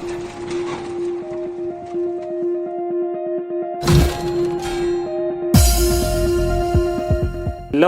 Hello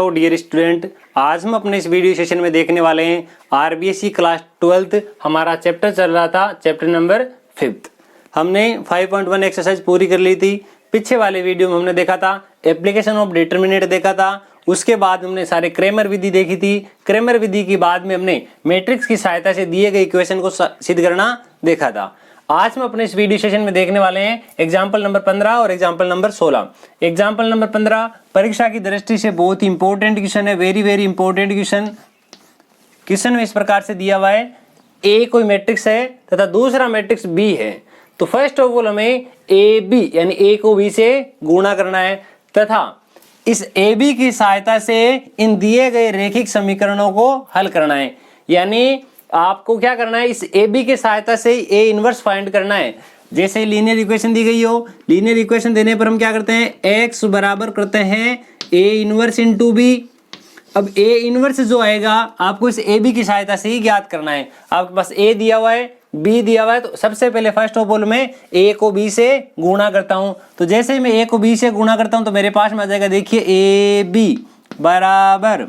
dear student, आज हम अपने इस वीडियो सेशन में देखने वाले हैं आरबीएसई क्लास 12th। हमारा चैप्टर चल रहा था चैप्टर नंबर 5। हमने 5.1 एक्सरसाइज पूरी कर ली थी। पीछे वाले वीडियो में हमने देखा था एप्लीकेशन ऑफ डिटर्मिनेंट देखा था। उसके बाद हमने सारे क्रेमर विधि देखी थी। क्रेमर विधि के बाद में हमने मैट्रिक्स की सहायता से दिए गए इक्वेशन को सिद्ध करना देखा था। आज हम अपने इस वीडियो सेशन में देखने वाले हैं एग्जाम्पल नंबर 15 और एग्जाम्पल नंबर 16। एग्जाम्पल नंबर 15 परीक्षा की दृष्टि से बहुत ही इंपॉर्टेंट क्वेश्चन है, very very important question. Question में इस प्रकार से दिया हुआ है, ए कोई मैट्रिक्स है तथा दूसरा मैट्रिक्स बी है। तो फर्स्ट ऑफ ऑल हमें ए बी यानी ए को बी से गुणा करना है तथा इस ए बी की सहायता से इन दिए गए रैखिक समीकरणों को हल करना है। यानी आपको क्या करना है, इस ए बी की सहायता से ए इनवर्स फाइंड करना है। जैसे लीनियर इक्वेशन दी गई हो, लीनियर इक्वेशन देने पर हम क्या करते हैं, एक्स बराबर करते हैं ए इनवर्स इंटू बी। अब ए इनवर्स जो आएगा आपको इस ए बी की सहायता से ही ज्ञात करना है। आपके पास ए दिया हुआ है, बी दिया हुआ है, तो सबसे पहले फर्स्ट ऑफ ऑल मैं ए को बी से गुणा करता हूं। तो जैसे ही मैं ए को बी से गुणा करता हूं तो मेरे पास में आ जाएगा, देखिए ए बी बराबर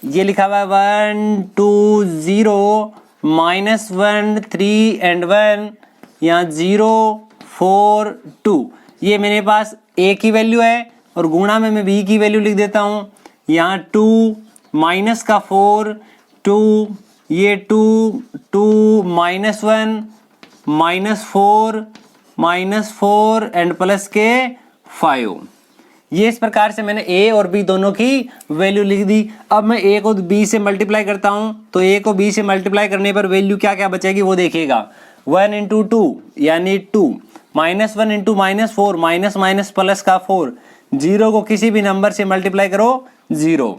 ये लिखा हुआ है 1 2 0 -1 3 and 1, यहाँ 0 4 2। ये मेरे पास a की वैल्यू है और गुणा में मैं b की वैल्यू लिख देता हूँ। यहाँ 2 माइनस का 4 2, ये 2 2 -1 -4 एंड प्लस के 5। ये इस प्रकार से मैंने a और b दोनों की वैल्यू लिख दी। अब मैं a को b से मल्टीप्लाई करता हूं तो a को b से मल्टीप्लाई करने पर वैल्यू क्या क्या बचेगी वो देखिएगा। 1 इंटू 2 यानी 2, -1 इंटू -4 माइनस प्लस का 4, 0 को किसी भी नंबर से मल्टीप्लाई करो 0,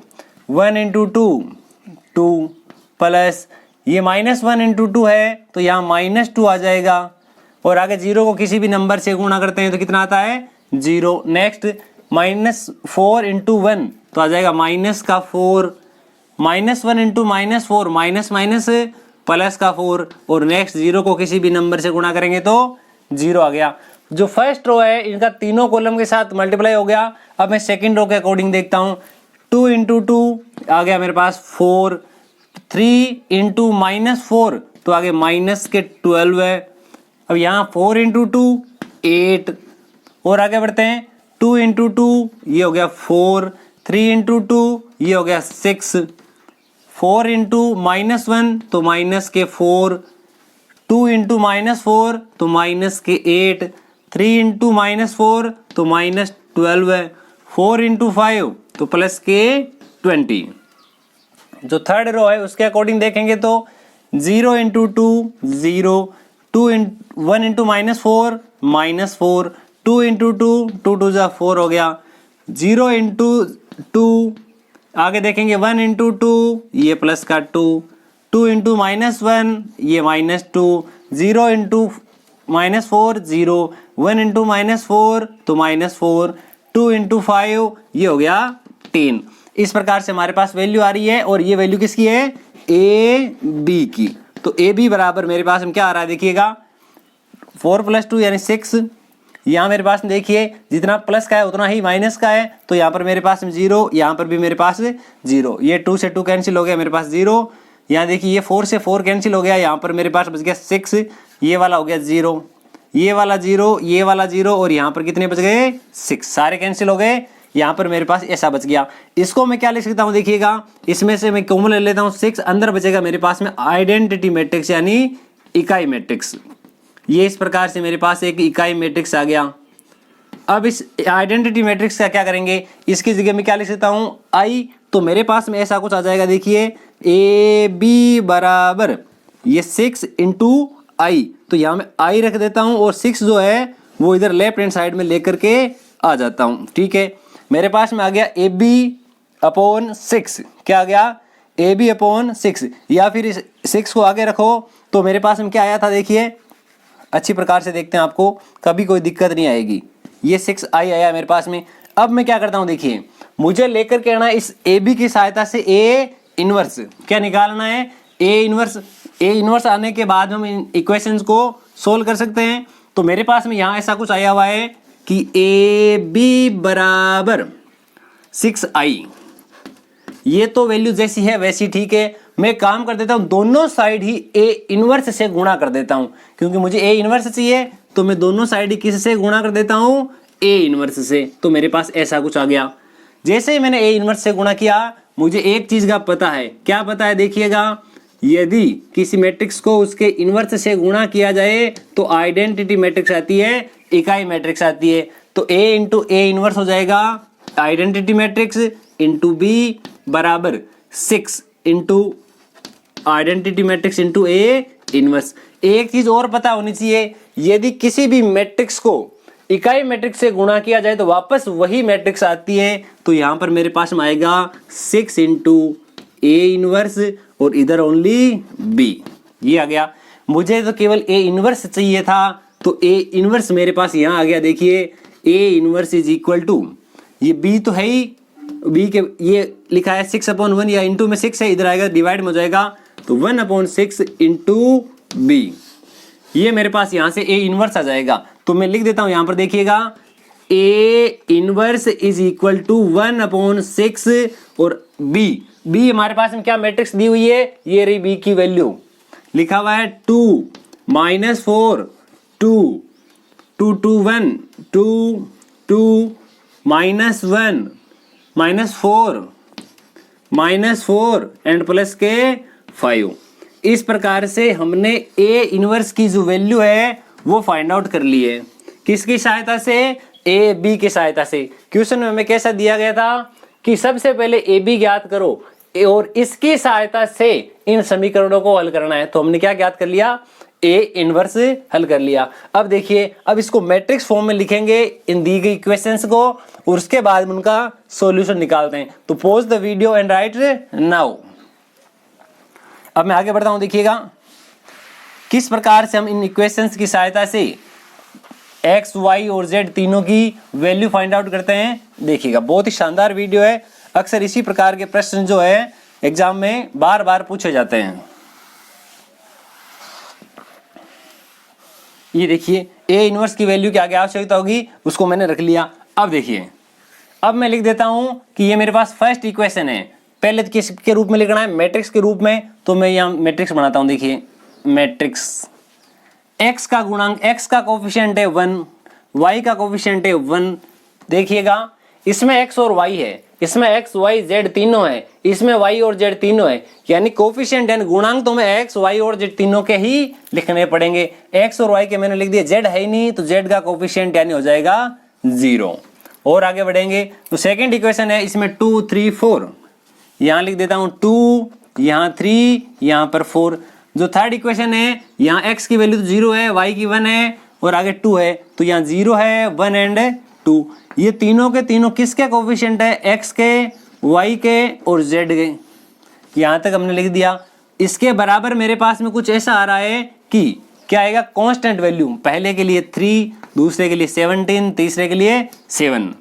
1 इंटू 2 2 प्लस ये -1 इंटू 2 है तो यहाँ -2 आ जाएगा और आगे 0 को किसी भी नंबर से गुणा करते हैं तो कितना आता है 0। नेक्स्ट -4 इंटू 1 तो आ जाएगा माइनस का 4, -1 इंटू -4 माइनस प्लस का 4 और नेक्स्ट 0 को किसी भी नंबर से गुणा करेंगे तो 0 आ गया। जो फर्स्ट रो है इनका तीनों कॉलम के साथ मल्टीप्लाई हो गया। अब मैं सेकंड रो के अकॉर्डिंग देखता हूँ। 2 इंटू 2 आ गया मेरे पास 4, 3 इंटू -4 तो आगे माइनस के 12 है। अब यहाँ 4 इंटू 2 8 और आगे बढ़ते हैं। 2 इंटू 2 ये हो गया 4, 3 इंटू 2 ये हो गया 6, 4 इंटू -1 तो माइनस के 4, 2 इंटू -4 तो माइनस के 8, 3 इंटू -4 तो -12 है, 4 इंटू 5 तो प्लस के 20। जो थर्ड रो है उसके अकॉर्डिंग देखेंगे तो 0 इंटू 2 0, 1 इंटू -4 -4, 2 इंटू 2 2 2 जा 4 हो गया, 0 इंटू 2 आगे देखेंगे 1 इंटू 2 ये प्लस का 2, 2 इंटू -1 ये -2, 0 इंटू -4 0, 1 इंटू -4 तो -4, 2 इंटू 5 ये हो गया 10। इस प्रकार से हमारे पास वैल्यू आ रही है और ये वैल्यू किसकी है, ए बी की। तो ए बी बराबर मेरे पास में क्या आ रहा है देखिएगा, 4 + 2 यानी 6। यहाँ मेरे पास देखिए जितना प्लस का है उतना ही माइनस का है तो यहाँ पर मेरे पास 0, यहाँ पर भी मेरे पास 0, ये 2 से 2 कैंसिल हो गया मेरे पास 0। यहाँ देखिए ये 4 से 4 कैंसिल हो गया, यहाँ पर मेरे पास बच गया 6, ये वाला हो गया 0, ये वाला 0, ये वाला 0 और यहाँ पर कितने बच गए 6, सारे कैंसिल हो गए। यहाँ पर मेरे पास ऐसा बच गया। इसको मैं क्या लिख सकता हूँ देखिएगा, इसमें से मैं कॉमन ले लेता हूँ 6, अंदर बचेगा मेरे पास में आइडेंटिटी मैट्रिक्स यानी इकाई मैट्रिक्स। ये इस प्रकार से मेरे पास एक इकाई मैट्रिक्स आ गया। अब इस आइडेंटिटी मैट्रिक्स का क्या करेंगे, इसकी जगह में क्या लिख सकता हूँ आई, तो मेरे पास में ऐसा कुछ आ जाएगा देखिए, ए बी बराबर ये 6 इंटू आई, तो यहाँ मैं आई रख देता हूँ और 6 जो है वो इधर लेफ्ट हैंड साइड में लेकर के आ जाता हूँ। ठीक है, मेरे पास में आ गया ए बी अपॉन 6, क्या आ गया ए बी अपॉन 6, या फिर इस 6 को आगे रखो तो मेरे पास में क्या आया था देखिए, अच्छी प्रकार से देखते हैं, आपको कभी कोई दिक्कत नहीं आएगी। ये 6 आई आया मेरे पास में। अब मैं क्या करता हूँ देखिए, मुझे लेकर के आना इस ए बी की सहायता से ए इनवर्स क्या निकालना है, ए इनवर्स ए इनवर्स आने के बाद हम इन इक्वेशंस को सोल्व कर सकते हैं। तो मेरे पास में यहाँ ऐसा कुछ आया हुआ है कि ए बी बराबर 6i, ये तो वैल्यू जैसी है वैसी ठीक है। मैं काम कर देता हूँ दोनों साइड ही ए इनवर्स से गुणा कर देता हूँ, क्योंकि मुझे ए इनवर्स चाहिए तो मैं दोनों साइड ही किससे गुणा कर देता हूँ, ए इनवर्स से। तो मेरे पास ऐसा कुछ आ गया। जैसे ही मैंने ए इनवर्स से गुणा किया, मुझे एक चीज का पता है। क्या पता है, देखिएगा, यदि किसी मैट्रिक्स को उसके इनवर्स से गुणा किया जाए तो आइडेंटिटी मैट्रिक्स आती है, इकाई मैट्रिक्स आती है। तो a इंटू ए इनवर्स हो जाएगा आइडेंटिटी मैट्रिक्स इंटू बी बराबर 6 into identity matrix into A inverse. एक चीज और पता होनी चाहिए, यदि किसी भी मैट्रिक्स को इकाई मैट्रिक्स से गुणा किया जाए तो वापस वही मैट्रिक्स आती है। तो यहां पर मेरे पास में आएगा 6 इंटू ए इनवर्स और इधर ओनली बी, ये आ गया। मुझे तो केवल ए इनवर्स चाहिए था, तो ए इनवर्स मेरे पास यहाँ आ गया। देखिए A inverse is equal to, ये बी तो है ही, बी के ये लिखा है 6/1 या इंटू में 6 है, इधर आएगा डिवाइड में हो जाएगा, तो 1/6 इंटू बी, ये मेरे पास यहाँ से ए इनवर्स आ जाएगा। तो मैं लिख देता हूँ यहाँ पर, देखिएगा A inverse is equal to 1/6 और बी हमारे पास में क्या मैट्रिक्स दी हुई है, ये रही बी की वैल्यू, लिखा हुआ है 2 -4 2 2 2 1 2 2 -1 -4 एंड प्लस के 5। इस प्रकार से हमने ए इनवर्स की जो वैल्यू है वो फाइंड आउट कर ली है। किसकी सहायता से, ए बी की सहायता से। क्वेश्चन में हमें कैसा दिया गया था कि सबसे पहले ए बी ज्ञात करो और इसकी सहायता से इन समीकरणों को हल करना है। तो हमने क्या ज्ञात कर लिया, ए इनवर्स हल कर लिया। अब देखिए, अब इसको मैट्रिक्स फॉर्म में लिखेंगे इन दी गई इक्वेशंस को और उसके बाद उनका सॉल्यूशन निकालते हैं। तो pause the video and right now. अब मैं आगे बढ़ता हूं, देखिएगा किस प्रकार से हम इन इक्वेशंस की सहायता से एक्स वाई और जेड तीनों की वैल्यू फाइंड आउट करते हैं। देखिएगा बहुत ही शानदार वीडियो है। अक्सर इसी प्रकार के प्रश्न जो है एग्जाम में बार बार पूछे जाते हैं। ये देखिए ए इनवर्स की वैल्यू की आगे आवश्यकता होगी, उसको मैंने रख लिया। अब देखिए, अब मैं लिख देता हूं कि ये मेरे पास फर्स्ट इक्वेशन है। पहले किसके रूप में लिखना है, मैट्रिक्स के रूप में। तो मैं यहाँ मैट्रिक्स बनाता हूं। देखिए मैट्रिक्स, x का गुणांक, x का कोफिशिएंट है 1, y का कोफिशिएंट है 1। देखिएगा इसमें x और y है, इसमें x y z तीनों है, इसमें y और z तीनों है, यानी कोफिशिएंट यानी गुणांक तो हमें x y और z तीनों के ही लिखने पड़ेंगे। x और y के मैंने लिख दिया, z है ही नहीं तो z का कोफिशिएंट यानी हो जाएगा 0। और आगे बढ़ेंगे तो सेकंड इक्वेशन है, इसमें 2 3 4, यहाँ लिख देता हूँ 2, यहाँ 3, यहाँ पर 4। जो थर्ड इक्वेशन है, यहाँ x की वैल्यू तो 0 है, y की 1 है और आगे 2 है, तो यहाँ 0 है, 1 एंड 2। ये तीनों के तीनों किसके कोफिशिएंट है, x के, y के और z के। यहाँ तक हमने लिख दिया। इसके बराबर मेरे पास में कुछ ऐसा आ रहा है कि क्या आएगा, कांस्टेंट वैल्यू। पहले के लिए 3, दूसरे के लिए 17, तीसरे के लिए 7।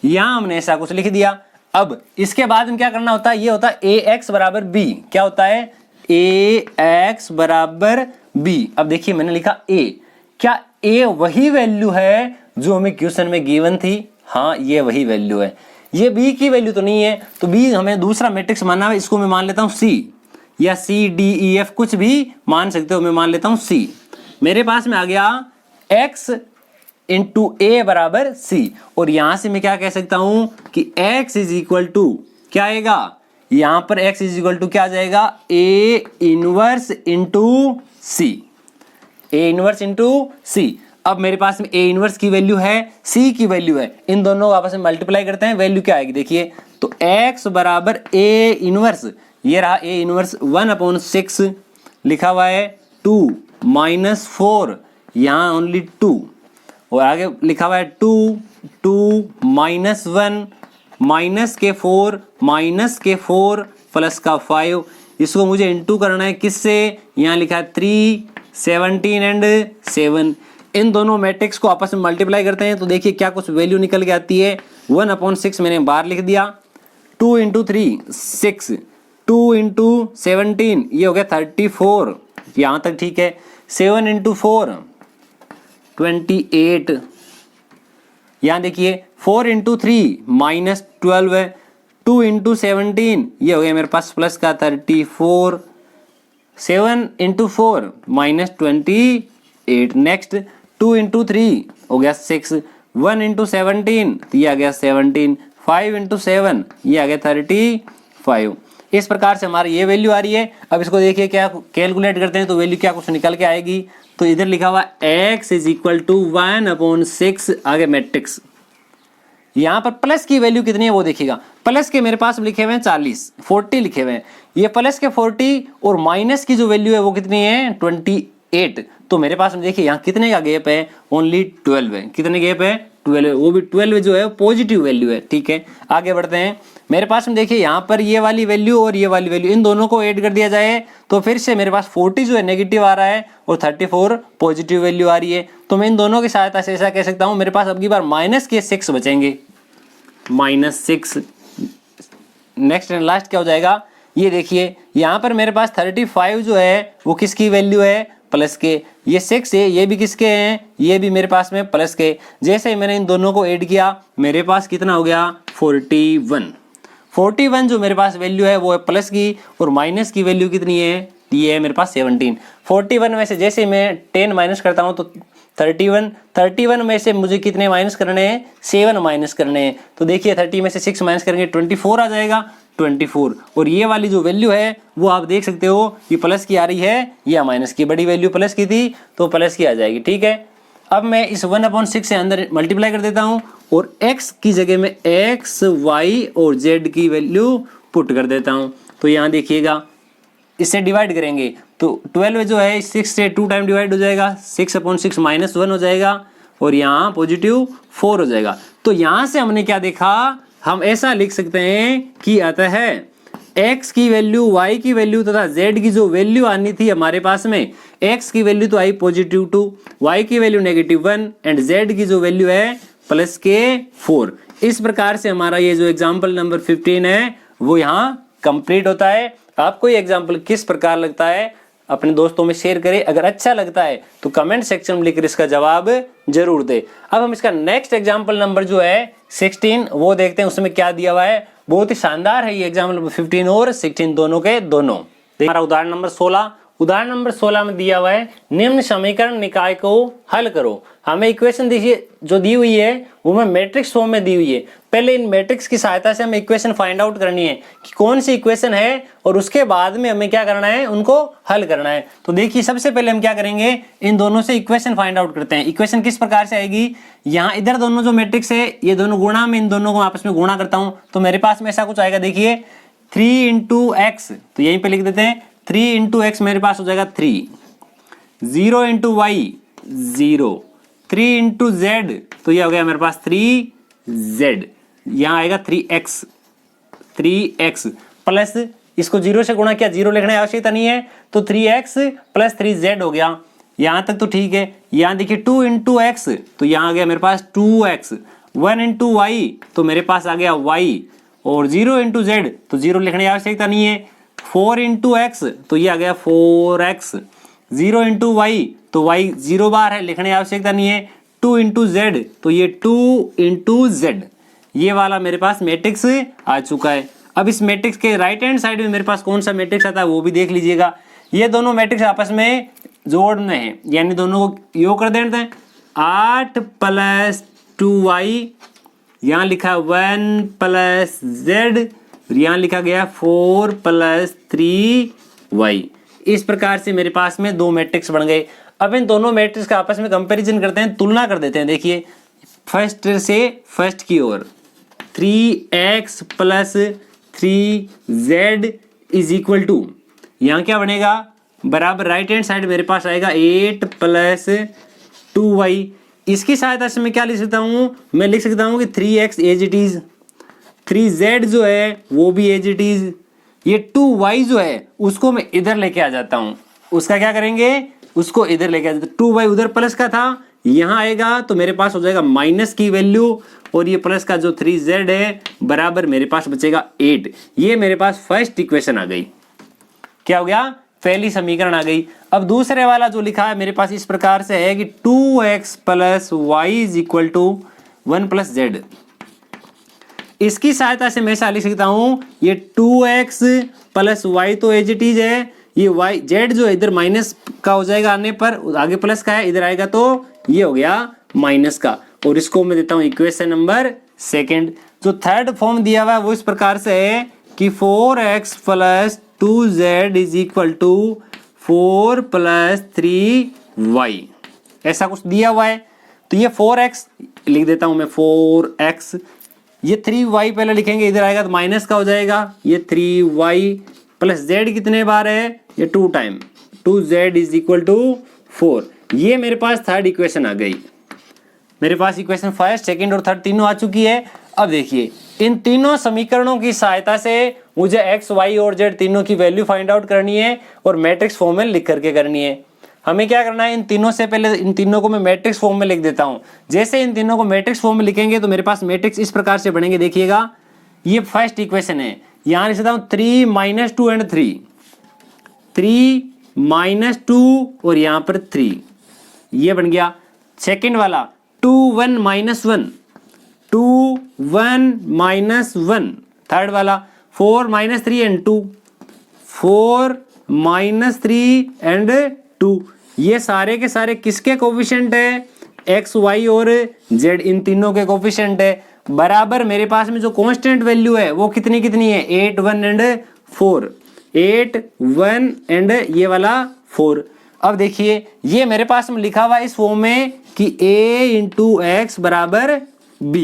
यहाँ हमने ऐसा कुछ लिख दिया। अब इसके बाद में क्या करना होता है, ये होता है ax बराबर b। क्या होता है, ax बराबर b। अब देखिए मैंने लिखा a, क्या a वही वैल्यू है जो हमें क्वेश्चन में गिवन थी? हाँ ये वही वैल्यू है। ये b की वैल्यू तो नहीं है, तो b हमें दूसरा मैट्रिक्स मानना है। इसको मैं मान लेता हूँ c, या c d e f कुछ भी मान सकते हो, मैं मान लेता हूँ c। मेरे पास में आ गया x इंटू ए बराबर c, और यहां से मैं क्या कह सकता हूं कि x इज इक्वल टू क्या आएगा, यहां पर x इज इक्वल टू क्या आ जाएगा, a inverse into c, a inverse into c। अब मेरे पास में a इनवर्स की वैल्यू है, c की वैल्यू है, इन दोनों को आपस में मल्टीप्लाई करते हैं, वैल्यू क्या आएगी देखिए। तो x बराबर a इनवर्स, ये रहा a इनवर्स 1/6 लिखा हुआ है, 2 -4 यहाँ ओनली 2, और आगे लिखा हुआ है 2 2 -1 -4 प्लस का 5। इसको मुझे इंटू करना है किससे, यहाँ लिखा है 3 17 एंड 7। इन दोनों मैट्रिक्स को आपस में मल्टीप्लाई करते हैं तो देखिए क्या कुछ वैल्यू निकल के आती है। 1/6 मैंने बाहर लिख दिया, 2 × 3 6, 2 × 17 ये हो गया 34 यहाँ तक ठीक है। 7 इंटू 4 28, यहाँ देखिए 4 इंटू 3 -12 है। 2 इंटू 17 ये हो गया मेरे पास प्लस का 34। 7 इंटू 4 -28। नेक्स्ट 2 इंटू 3 हो गया 6। 1 इंटू 17 तो ये आ गया 17। 5 इंटू 7 ये आ गया 35। इस प्रकार से हमारी ये वैल्यू आ रही है। अब इसको देखिए क्या कैलकुलेट करते हैं तो वैल्यू क्या कुछ निकल के आएगी। तो इधर लिखा हुआ x इज इक्वल टू 1/6 आगे मैट्रिक्स। यहाँ पर प्लस की वैल्यू कितनी है वो देखिएगा। प्लस के मेरे पास लिखे हुए हैं 40 लिखे हुए हैं। ये प्लस के 40 और माइनस की जो वैल्यू है वो कितनी है 28। तो मेरे पास में देखिए यहाँ कितने का गैप है, ओनली 12 है। कितने गैप है 12 है, वो भी 12 जो है पॉजिटिव वैल्यू है। ठीक है आगे बढ़ते हैं। मेरे पास में देखिए यहाँ पर ये वाली वैल्यू और ये वाली वैल्यू इन दोनों को ऐड कर दिया जाए तो फिर से मेरे पास 40 जो है नेगेटिव आ रहा है और 34 पॉजिटिव वैल्यू आ रही है। तो मैं इन दोनों की सहायता से ऐसा कह सकता हूँ मेरे पास अब की बार माइनस के 6 बचेंगे, -6। नेक्स्ट एंड लास्ट क्या हो जाएगा, ये देखिए यहाँ पर मेरे पास 35 जो है वो किसकी वैल्यू है, प्लस के। ये 6 है, ये भी किसके हैं, ये भी मेरे पास में प्लस के। जैसे मैंने इन दोनों को ऐड किया मेरे पास कितना हो गया 41 जो मेरे पास वैल्यू है वो है प्लस की और माइनस की वैल्यू कितनी है, ये है मेरे पास 17। 41 में से जैसे मैं 10 माइनस करता हूँ तो 31 में से मुझे कितने माइनस करने हैं, 7 माइनस करने हैं। तो देखिए 30 में से 6 माइनस करेंगे 24 आ जाएगा, 24। और ये वाली जो वैल्यू है वो आप देख सकते हो ये प्लस की आ रही है या माइनस की। बड़ी वैल्यू प्लस की थी तो प्लस की आ जाएगी। ठीक है अब मैं इस 1/6 से अंदर मल्टीप्लाई कर देता हूँ और x की जगह में x, y और z की वैल्यू पुट कर देता हूँ। तो यहाँ देखिएगा इससे डिवाइड करेंगे तो 12 जो है 6 से 2 टाइम डिवाइड हो जाएगा, 6/6 -1 हो जाएगा और यहाँ पॉजिटिव 4 हो जाएगा। तो यहाँ से हमने क्या देखा, हम ऐसा लिख सकते हैं कि अतः x की वैल्यू, y की वैल्यू तथा z की जो वैल्यू आनी थी हमारे पास में, x की वैल्यू तो आई +2, y की वैल्यू -1 एंड z की जो वैल्यू है प्लस के 4। इस प्रकार से हमारा ये जो एग्जाम्पल नंबर 15 है वो यहाँ कंप्लीट होता है। आपको ये एग्जाम्पल किस प्रकार लगता है अपने दोस्तों में शेयर करें। अगर अच्छा लगता है तो कमेंट सेक्शन में लिखकर इसका जवाब जरूर दे। अब हम इसका नेक्स्ट एग्जाम्पल नंबर जो है 16 वो देखते हैं उसमें क्या दिया हुआ है। बहुत ही शानदार है ये एग्जाम्पल नंबर 15 और 16 दोनों के दोनों। हमारा उदाहरण नंबर 16, उदाहरण नंबर 16 में दिया हुआ है निम्न समीकरण निकाय को हल करो। हमें इक्वेशन देखिए जो दी हुई है वो हमें मैट्रिक्स फॉर्म में दी हुई है। पहले इन मैट्रिक्स की सहायता से हमें इक्वेशन फाइंड आउट करनी है कि कौन सी इक्वेशन है और उसके बाद में हमें क्या करना है, उनको हल करना है। तो देखिए सबसे पहले हम क्या करेंगे, इन दोनों से इक्वेशन फाइंड आउट करते हैं। इक्वेशन किस प्रकार से आएगी, यहाँ इधर दोनों जो मैट्रिक्स है ये दोनों गुणा, में इन दोनों को आपस में गुणा करता हूँ तो मेरे पास में ऐसा कुछ आएगा। देखिए 3 × x तो यहीं पे लिख देते हैं 3 × x मेरे पास हो जाएगा 3, 0 × y 0, 3 × z तो ये हो गया मेरे पास 3z, यहाँ आएगा 3x प्लस इसको 0 से गुणा किया, 0 लिखने की आवश्यकता नहीं है तो 3x प्लस 3z हो गया। यहाँ तक तो ठीक है। यहाँ देखिए 2 × x तो यहाँ आ गया मेरे पास 2x, 1 × y तो मेरे पास आ गया y और 0 × z तो 0 लिखने की आवश्यकता नहीं है। 4 × x तो ये आ गया 4x, 0 × y तो y 0 बार है, लिखने की आवश्यकता नहीं है। 2 × z तो ये 2 × z, ये वाला मेरे पास मैट्रिक्स आ चुका है। अब इस मैट्रिक्स के राइट हैंड साइड में मेरे पास कौन सा मैट्रिक्स आता है वो भी देख लीजिएगा। ये दोनों मैट्रिक्स आपस में जोड़ने हैं, यानी दोनों को योग कर देते हैं। 8 + 2y, यहाँ लिखा 1 + z, यहाँ लिखा गया 4 + 3y। इस प्रकार से मेरे पास में दो मैट्रिक्स बन गए। अब इन दोनों मैट्रिक्स का आपस में कंपैरिजन करते हैं, तुलना कर देते हैं। देखिए फर्स्ट से फर्स्ट की ओर 3x + 3z = यहाँ क्या बनेगा, बराबर राइट हैंड साइड मेरे पास आएगा 8 + 2y। इसकी सहायता से मैं क्या लिख सकता हूँ, मैं लिख सकता हूँ कि 3x as it is, 3z जो है वो भी एज इट इज, ये 2y जो है उसको मैं इधर लेके आ जाता हूँ। उसका क्या करेंगे, उसको इधर लेके आ जाते। 2y उधर प्लस का था, यहाँ आएगा तो मेरे पास हो जाएगा माइनस की वैल्यू और ये प्लस का जो 3z है बराबर मेरे पास बचेगा 8। ये मेरे पास फर्स्ट इक्वेशन आ गई। क्या हो गया, पहली समीकरण आ गई। अब दूसरे वाला जो लिखा है मेरे पास इस प्रकार से है कि 2x plus y is equal to 1 plus z. इसकी सहायता से मैं ऐसा लिख सकता हूं, ये 2x प्लस वाई तो एज इट इज है, ये वाई जेड जो इधर माइनस का हो जाएगा आने पर, आगे प्लस का है, इधर आएगा तो ये हो गया माइनस का। और इसको मैं देता हूं इक्वेशन नंबर सेकंड। जो थर्ड फॉर्म दिया हुआ है वो इस प्रकार से है कि 4x plus 2z is equal to 4 plus 3y, ऐसा कुछ दिया हुआ है। तो ये 4x लिख देता हूं मैं, 4x, ये 3y पहले लिखेंगे, इधर आएगा तो माइनस का हो जाएगा, ये 3y प्लस z कितने बार है, ये 2 time, 2z is equal to 4। ये मेरे पास थर्ड इक्वेशन आ गई। मेरे पास इक्वेशन फर्स्ट, सेकंड और थर्ड तीनों आ चुकी है। अब देखिए इन तीनों समीकरणों की सहायता से मुझे x, y और z तीनों की वैल्यू फाइंड आउट करनी है और मैट्रिक्स फॉर्म में लिख करके करनी है। हमें क्या करना है, इन तीनों से पहले इन तीनों को मैं मैट्रिक्स फॉर्म में लिख देता हूं। जैसे इन तीनों को मैट्रिक्स फॉर्म में लिखेंगे तो मेरे पास मैट्रिक्स इस प्रकार से बनेंगे। देखिएगा ये फर्स्ट इक्वेशन है, यहां लिख देता हूं 3 - 2 एंड 3, 3 - 2 और यहां पर 3, ये बन गया। सेकंड वाला 2 1 - 1, 2 1 - 1। थर्ड वाला 4 - 3 एंड 2, 4 - 3 एंड 2। ये सारे के सारे किसके कोफिशिएंट है, x, y और z, इन तीनों के कोफिशिएंट है। बराबर मेरे पास में जो कांस्टेंट वैल्यू है वो कितनी कितनी है, 8 1 एंड 4, 8 1 एंड ये वाला 4। अब देखिए ये मेरे पास में लिखा हुआ है इस फॉर्म में कि a इंटू एक्स बराबर b,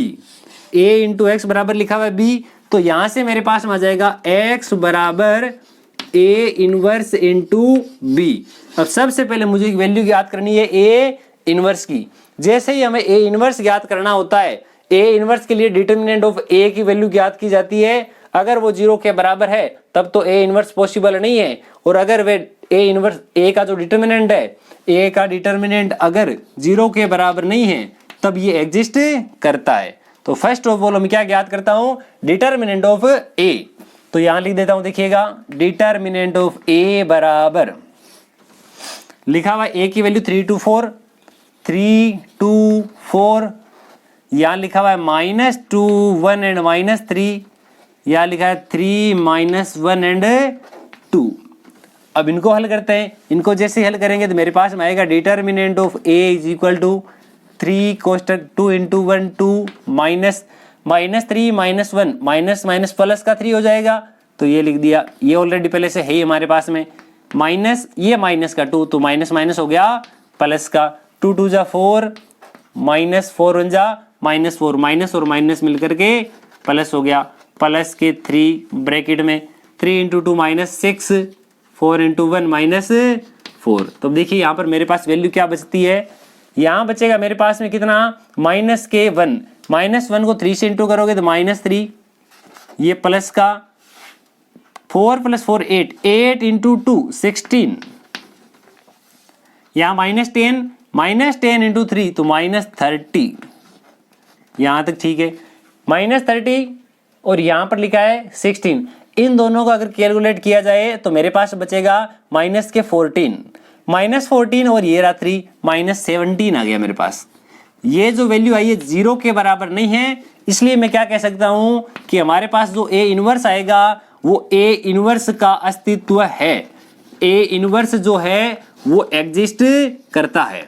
a इंटू एक्स बराबर लिखा हुआ है b। तो यहां से मेरे पास में आ जाएगा x बराबर a इनवर्स इंटू b। अब सबसे पहले मुझे एक वैल्यू याद करनी है a इनवर्स की। जैसे ही हमें a इनवर्स याद करना होता है, a इनवर्स के लिए डिटर्मिनेंट ऑफ a की वैल्यू याद की जाती है। अगर वो 0 के बराबर है तब तो a इनवर्स पॉसिबल नहीं है, और अगर वे a इनवर्स, a का जो डिटर्मिनेंट है, a का डिटर्मिनेंट अगर 0 के बराबर नहीं है तब ये एग्जिस्ट करता है। तो फर्स्ट ऑफ ऑल मैं क्या याद करता हूं, डिटर्मिनेंट ऑफ a। तो यहां लिख देता हूं, देखिएगा डिटर्मिनेंट ऑफ a बराबर लिखा हुआ a की वैल्यू 3 to 4, 3 2 4, यहां लिखा हुआ है -2 1 एंड -3, यहां लिखा है 3 -1 एंड 2। अब इनको हल करते हैं। इनको जैसे हल करेंगे तो मेरे पास में आएगा determinant of a is equal to 3 कोष्टक 2 इंटू 1 2 -3 -1 माइनस प्लस का 3 हो जाएगा। तो ये लिख दिया, ये ऑलरेडी पहले से है ही हमारे पास में, माइनस ये माइनस का 2 तो माइनस माइनस हो गया प्लस का, 2 2 जा 4, -4 1 जा -4, माइनस और माइनस मिलकर के प्लस हो गया, प्लस के 3 ब्रैकेट में 3 इंटू 2 -6, 4 इंटू 1 -4। तो देखिए यहाँ पर मेरे पास वैल्यू क्या बचती है, यहाँ बचेगा मेरे पास में कितना, -1, -1 को 3 से इंटू करोगे तो -3, ये प्लस का 4 + 4 8, 8 इंटू 2 16, यहाँ -10 इंटू 3 तो -30, यहाँ तक ठीक है, -30 और यहाँ पर लिखा है 16। इन दोनों को अगर कैलकुलेट किया जाए तो मेरे पास बचेगा -14 और ये रहा 3, -17 आ गया मेरे पास। ये जो वैल्यू आई है 0 के बराबर नहीं है, इसलिए मैं क्या कह सकता हूं कि हमारे पास जो a इनवर्स आएगा वो a इनवर्स का अस्तित्व है। a इनवर्स जो है वो एग्जिस्ट करता है,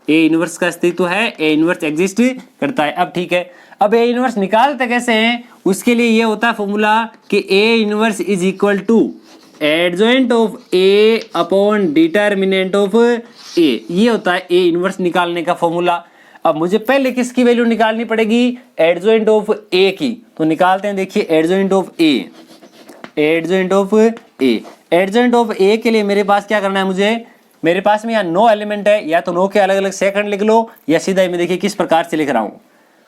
a इनवर्स का अस्तित्व है, a इनवर्स एग्जिस्ट करता है। अब ठीक है, अब a इनवर्स निकालते कैसे हैं, उसके लिए ये होता है फॉर्मूला कि a inverse is equal to adjoint of a upon determinant of a। ये होता है a इनवर्स निकालने का फॉर्मूला। अब मुझे पहले किसकी वैल्यू निकालनी पड़ेगी, एडजॉइंट ऑफ a की। तो निकालते हैं, देखिए adjoint of a, adjoint of a, adjoint of a के लिए मेरे पास क्या करना है, मुझे मेरे पास में यहाँ 9 एलिमेंट है, या तो 9 के अलग अलग सेकंड लिख लो या सीधा ही मैं देखिए किस प्रकार से लिख रहा हूँ।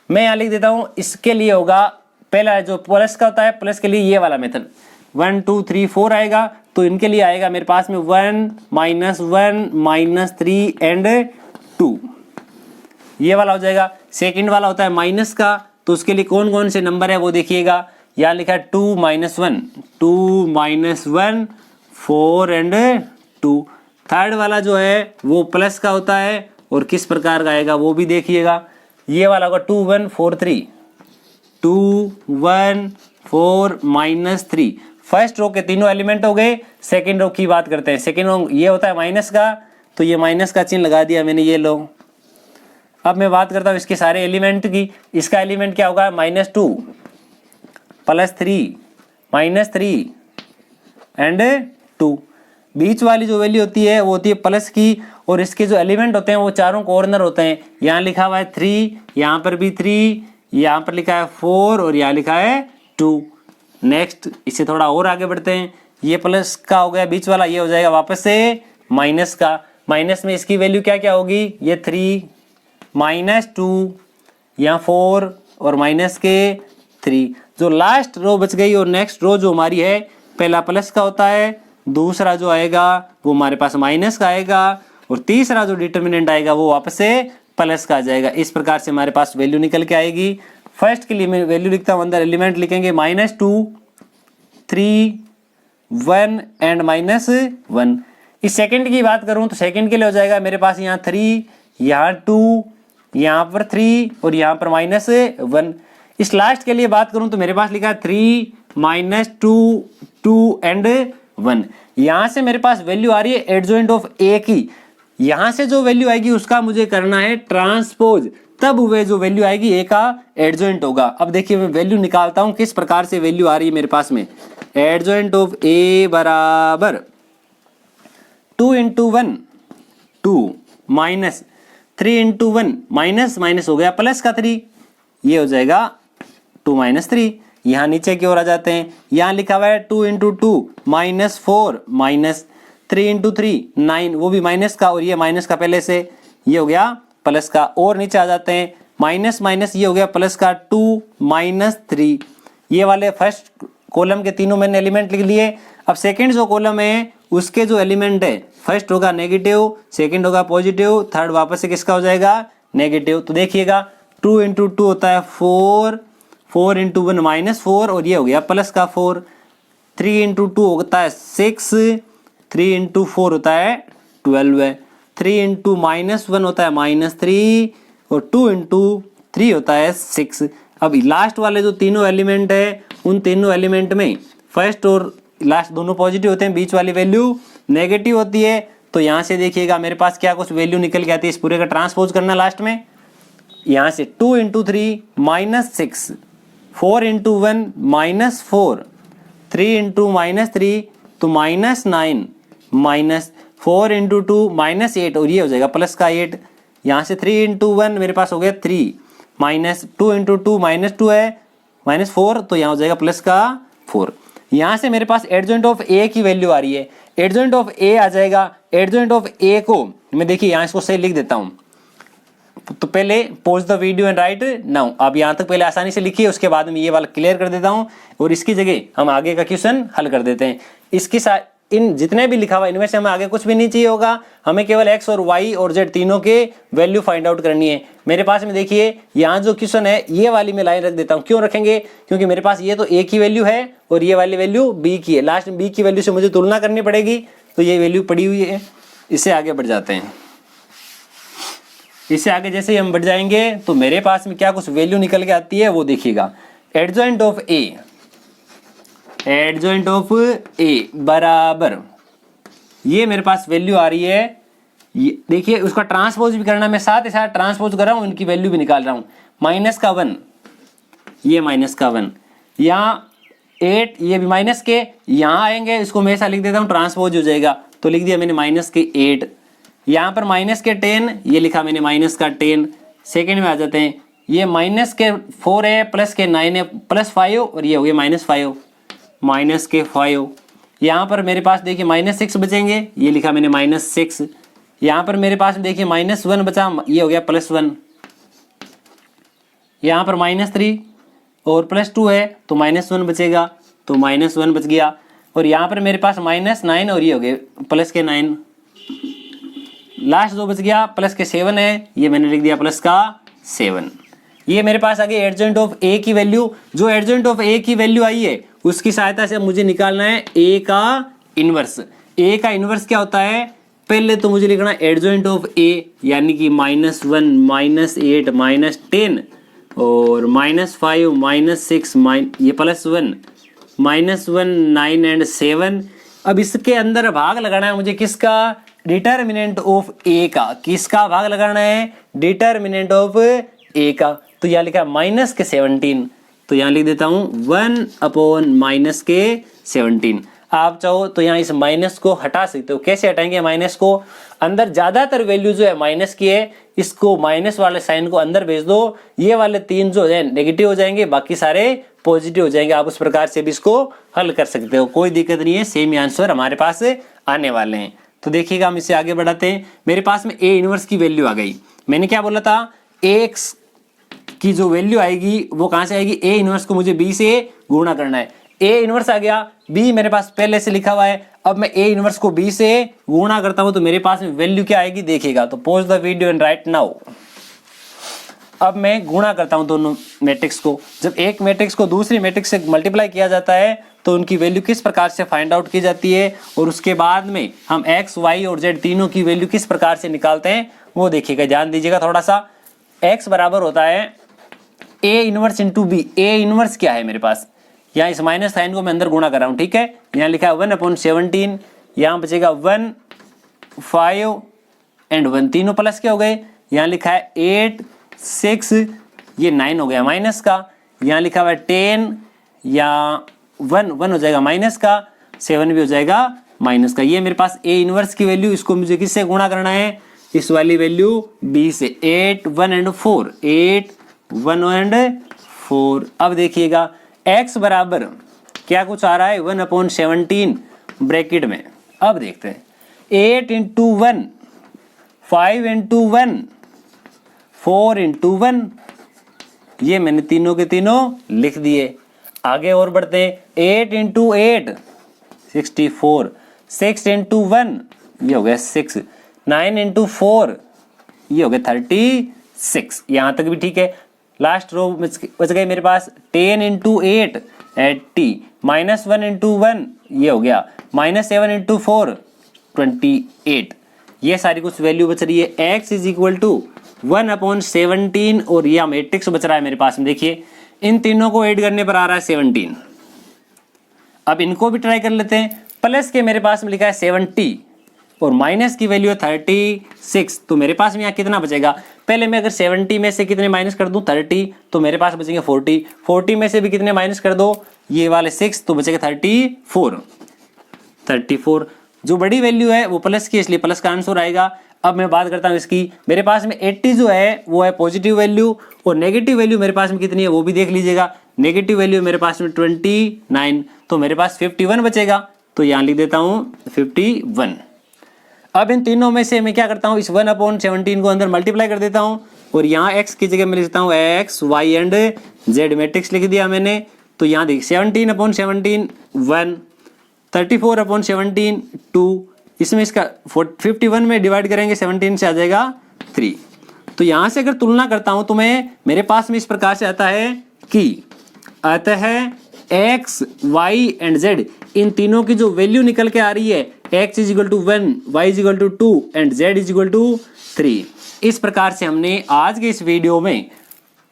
मैं यहाँ लिख देता हूँ, इसके लिए होगा पहला जो प्लस का होता है, प्लस के लिए ये वाला मेथड 1 2 3 4 आएगा। तो इनके लिए आएगा मेरे पास में 1 -1 -3 एंड 2, ये वाला हो जाएगा। सेकंड वाला होता है माइनस का, तो उसके लिए कौन कौन से नंबर है वो देखिएगा। यहाँ लिखा है 2 - 1, 2 - 1 4 एंड 2। थर्ड वाला जो है वो प्लस का होता है और किस प्रकार का आएगा वो भी देखिएगा। ये वाला होगा 2 1 4 3, 2 1 4 -3। फर्स्ट रो के तीनों एलिमेंट हो गए। सेकेंड रो की बात करते हैं। सेकेंड रो ये होता है माइनस का, तो ये माइनस का चिन्ह लगा दिया मैंने, ये लो। अब मैं बात करता हूँ इसके सारे एलिमेंट की। इसका एलिमेंट क्या होगा, -2 +3 -3 एंड 2। बीच वाली जो वैल्यू होती है वो होती है प्लस की, और इसके जो एलिमेंट होते हैं वो चारों कॉर्नर होते हैं। यहाँ लिखा हुआ है 3, यहाँ पर भी 3, यहाँ पर लिखा है 4 और यहाँ लिखा है 2। नेक्स्ट इससे थोड़ा और आगे बढ़ते हैं। ये प्लस का हो गया बीच वाला, ये हो जाएगा वापस से माइनस का। माइनस में इसकी वैल्यू क्या क्या होगी, ये 3 -2, यहाँ 4 और माइनस के 3। जो लास्ट रो बच गई और नेक्स्ट रो जो हमारी है, पहला प्लस का होता है, दूसरा जो आएगा वो हमारे पास माइनस का आएगा, और तीसरा जो डिटर्मिनेंट आएगा वो वापस से प्लस का आ जाएगा। इस प्रकार से हमारे पास वैल्यू निकल के आएगी। फर्स्ट के लिए मैं वैल्यू लिखता हूँ, अंदर एलिमेंट लिखेंगे -2 3 1 एंड -1। इस सेकंड की बात करूं तो सेकंड के लिए हो जाएगा मेरे पास यहाँ 3, यहाँ 2, यहाँ पर 3 और यहाँ पर -1। इस लास्ट के लिए बात करूं तो मेरे पास लिखा है 3 -2 2 एंड 1। यहाँ से मेरे पास वैल्यू आ रही है एडजॉइंट ऑफ ए की। यहाँ से जो वैल्यू आएगी उसका मुझे करना है ट्रांसपोज, तब वह जो वैल्यू आएगी ए का एडजॉइंट होगा। अब देखिए मैं वैल्यू निकालता हूँ किस प्रकार से वैल्यू आ रही है मेरे पास में। एडजॉइंट ऑफ ए बराबर 2 × 1 2 -3 × 1 माइनस माइनस हो गया प्लस का 3, ये हो जाएगा 2 - 3। यहाँ नीचे की ओर आ जाते हैं। यहाँ लिखा हुआ है 2 × 2 -4 -3 × 3 9, वो भी माइनस का, और ये माइनस का पहले से, ये हो गया प्लस का। और नीचे आ जाते हैं माइनस माइनस, ये हो गया प्लस का 2 -3। ये वाले फर्स्ट कॉलम के तीनों मैंने एलिमेंट लिख लिए। अब सेकंड जो कॉलम है उसके जो एलिमेंट है, फर्स्ट होगा नेगेटिव, सेकंड होगा पॉजिटिव, थर्ड वापस से किसका हो जाएगा, नेगेटिव। तो देखिएगा 2 × 2 होता है 4, 4 × 1 -4 और ये हो गया प्लस का 4। 3 × 2 होता है 6, 3 × 4 होता है 12, 3 × -1 होता है -3 और 2 × 3 होता है 6। अब लास्ट वाले जो तीनों एलिमेंट है उन तीनों एलिमेंट में फर्स्ट और लास्ट दोनों पॉजिटिव होते हैं, बीच वाली वैल्यू नेगेटिव होती है। तो यहाँ से देखिएगा मेरे पास क्या कुछ वैल्यू निकल के आती है। इस पूरे का ट्रांसपोज करना लास्ट में। यहाँ से 2 × 3 -6, 4 × 1 -4, 3 × -3 तो -9, -4 × 2 -8 और ये हो जाएगा प्लस का 8। यहाँ से 3 × 1 मेरे पास हो गया 3, -2 × 2 -2 है -4, तो यहाँ हो जाएगा प्लस का 4। यहाँ से मेरे पास एडजॉइंट ऑफ ए की वैल्यू आ रही है। एडजॉइंट ऑफ ए आ जाएगा। एडजॉइंट ऑफ ए को मैं देखिए यहाँ इसको सही लिख देता हूँ। तो पहले pause the video and right now. आप यहाँ तक पहले आसानी से लिखिए, उसके बाद में ये वाला क्लियर कर देता हूँ और इसकी जगह हम आगे का क्वेश्चन हल कर देते हैं। इसके साथ इन जितने भी लिखा हुआ इनमें से हमें आगे कुछ भी नहीं चाहिए होगा, हमें केवल x और y और z तीनों के वैल्यू फाइंड आउट करनी है। मेरे पास में देखिए यहाँ जो क्वेश्चन है ये वाली मैं लाइन रख देता हूँ। क्यों रखेंगे, क्योंकि मेरे पास ये तो a की वैल्यू है और ये वाली वैल्यू b की है। लास्ट में b की वैल्यू से मुझे तुलना करनी पड़ेगी, तो ये वैल्यू पड़ी हुई है। इससे आगे बढ़ जाते हैं। इससे आगे जैसे ही हम बढ़ जाएंगे तो मेरे पास में क्या कुछ वैल्यू निकल के आती है वो देखिएगा। Adjoint of A, adjoint of A बराबर ये मेरे पास वैल्यू आ रही है। ये देखिए उसका ट्रांसपोज भी करना, मैं साथ ही साथ ट्रांसपोज कर रहा हूँ, इनकी वैल्यू भी निकाल रहा हूँ। -1, ये -1, यहाँ 8, ये भी माइनस के, यहाँ आएंगे इसको मैं ऐसा लिख देता हूँ ट्रांसपोज हो जाएगा। तो लिख दिया मैंने -8। यहाँ पर -10, ये लिखा मैंने -10। सेकेंड में आ जाते हैं, ये -4 है, +9 है, +5 और ये हो गया -5, -5। यहाँ पर मेरे पास देखिए -6 बचेंगे, ये लिखा मैंने -6। यहाँ पर मेरे पास देखिए -1 बचा, ये हो गया +1। यहाँ पर -3 और +2 है तो -1 बचेगा, तो -1 बच गया। और यहाँ पर मेरे पास -9 और ये हो गए +9। लास्ट जो बच गया +7 है, ये मैंने लिख दिया +7। ये मेरे पास आ गई एडजॉइंट ऑफ ए की वैल्यू। जो एडजॉइंट ऑफ ए की वैल्यू आई है उसकी सहायता से मुझे निकालना है ए का इनवर्स। ए का इनवर्स क्या होता है, पहले तो मुझे लिखना एडजॉइंट ऑफ ए, यानी कि -1 -8 -10 और -5 -6 ये +1 -1 9 एंड 7। अब इसके अंदर भाग लगाना है मुझे किसका, डिटर्मिनेंट ऑफ ए का। किसका भाग लगाना है, डिटर्मिनेंट ऑफ ए का। तो यहाँ लिखा माइनस के 17, तो यहाँ लिख देता हूँ 1/-17। आप चाहो तो यहाँ इस माइनस को हटा सकते हो। कैसे हटाएंगे माइनस को, अंदर ज्यादातर वैल्यू जो है माइनस की है, इसको माइनस वाले साइन को अंदर भेज दो, ये वाले 3 जो है नेगेटिव हो जाएंगे, बाकी सारे पॉजिटिव हो जाएंगे। आप उस प्रकार से भी इसको हल कर सकते हो, कोई दिक्कत नहीं है, सेम आंसर हमारे पास आने वाले हैं। तो देखिएगा हम इसे आगे बढ़ाते हैं। मेरे पास में ए इनवर्स की वैल्यू आ गई। मैंने क्या बोला था, एक्स की जो वैल्यू आएगी वो कहां से आएगी, ए इनवर्स को मुझे बी से गुणा करना है। ए इनवर्स आ गया, बी मेरे पास पहले से लिखा हुआ है। अब मैं ए इनवर्स को बी से गुणा करता हूं तो मेरे पास में वैल्यू क्या आएगी देखिएगा। तो pause the video and right now. अब मैं गुणा करता हूं दोनों मैट्रिक्स को। जब एक मैट्रिक्स को दूसरी मैट्रिक्स से मल्टीप्लाई किया जाता है तो उनकी वैल्यू किस प्रकार से फाइंड आउट की जाती है, और उसके बाद में हम एक्स वाई और जेड तीनों की वैल्यू किस प्रकार से निकालते हैं वो देखिएगा, ध्यान दीजिएगा थोड़ा सा। एक्स बराबर होता है A inverse into B. A inverse क्या है मेरे पास, यहाँ इस माइनस साइन को मैं अंदर गुणा कर रहा हूँ, ठीक है। यहाँ लिखा है 1/17, यहाँ बचेगा 1 5 एंड 1, तीनों प्लस के हो गए। यहाँ लिखा है 8 6, ये 9 हो गया माइनस का। यहाँ लिखा हुआ है 10, या 1 हो जाएगा माइनस का, 7 भी हो जाएगा माइनस का। ये मेरे पास ए इनवर्स की वैल्यू, इसको मुझे किससे गुणा करना है, इस वाली वैल्यू बी से। 8 1 एंड 4, 8 1 एंड 4। अब देखिएगा x बराबर क्या कुछ आ रहा है, 1/17 ब्रैकेट में। अब देखते हैं 8 × 1, 5 × 1, 4 × 1, ये मैंने तीनों के तीनों लिख दिए। आगे और बढ़ते हैं, 8 × 8 64, 6 × 1 ये हो गया 6, 9 × 4 ये हो गया 36। यहां तक भी ठीक है। लास्ट रो बच गए मेरे पास 10 × 8 80, -1 × 1 ये हो गया, -7 × 4 28। ये सारी कुछ वैल्यू बच रही है। x इज इक्वल टू 1/17 और यह मैट्रिक्स बच रहा है मेरे पास में। देखिए इन तीनों को ऐड करने पर आ रहा है 17। अब इनको भी ट्राई कर लेते हैं। प्लस के मेरे पास में लिखा है 70 और माइनस की वैल्यू है 36, तो मेरे पास में यहाँ कितना बचेगा। पहले मैं अगर 70 में से कितने माइनस कर दूं 30, तो मेरे पास बचेंगे 40। 40 में से भी कितने माइनस कर दो, ये वाले 6, तो बचेगा 34। जो बड़ी वैल्यू है वो प्लस की, इसलिए प्लस का आंसर आएगा। अब मैं बात करता हूँ इसकी। मेरे पास में 80 जो है वो है पॉजिटिव वैल्यू, और नेगेटिव वैल्यू मेरे पास में कितनी है वो भी देख लीजिएगा। नेगेटिव वैल्यू मेरे पास में 29, तो मेरे पास 51 बचेगा। तो यहाँ लिख देता हूँ 51। अब इन तीनों में से मैं क्या करता हूँ, इस 1/17 को अंदर मल्टीप्लाई कर देता हूँ, और यहाँ x की जगह मैं लिखता हूँ x y and z। Matrix लिख दिया मैंने। तो यहाँ देखिए 17/17 1, 34/17 2, इसमें इसका 51 में डिवाइड करेंगे 17 से आ जाएगा 3। तो यहाँ से अगर तुलना करता हूँ तो मेरे पास में इस प्रकार से आता है कि अतः x y एंड z इन तीनों की जो वैल्यू निकल के आ रही है, x is equal to 1, y is equal to 2 and z is equal to 3। इस प्रकार से हमने आज के इस वीडियो में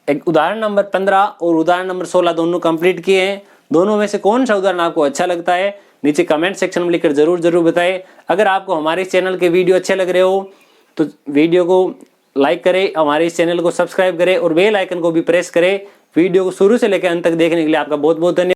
एक उदाहरण नंबर 15 और उदाहरण नंबर 16 दोनों कंप्लीट किए हैं। दोनों में से कौन सा उदाहरण आपको अच्छा लगता है नीचे कमेंट सेक्शन में लिखकर जरूर बताएं। अगर आपको हमारे इस चैनल के वीडियो अच्छे लग रहे हो तो वीडियो को लाइक करें, हमारे इस चैनल को सब्सक्राइब करें और बेल आइकन को भी प्रेस करें। वीडियो को शुरू से लेकर अंत तक देखने के लिए आपका बहुत बहुत धन्यवाद।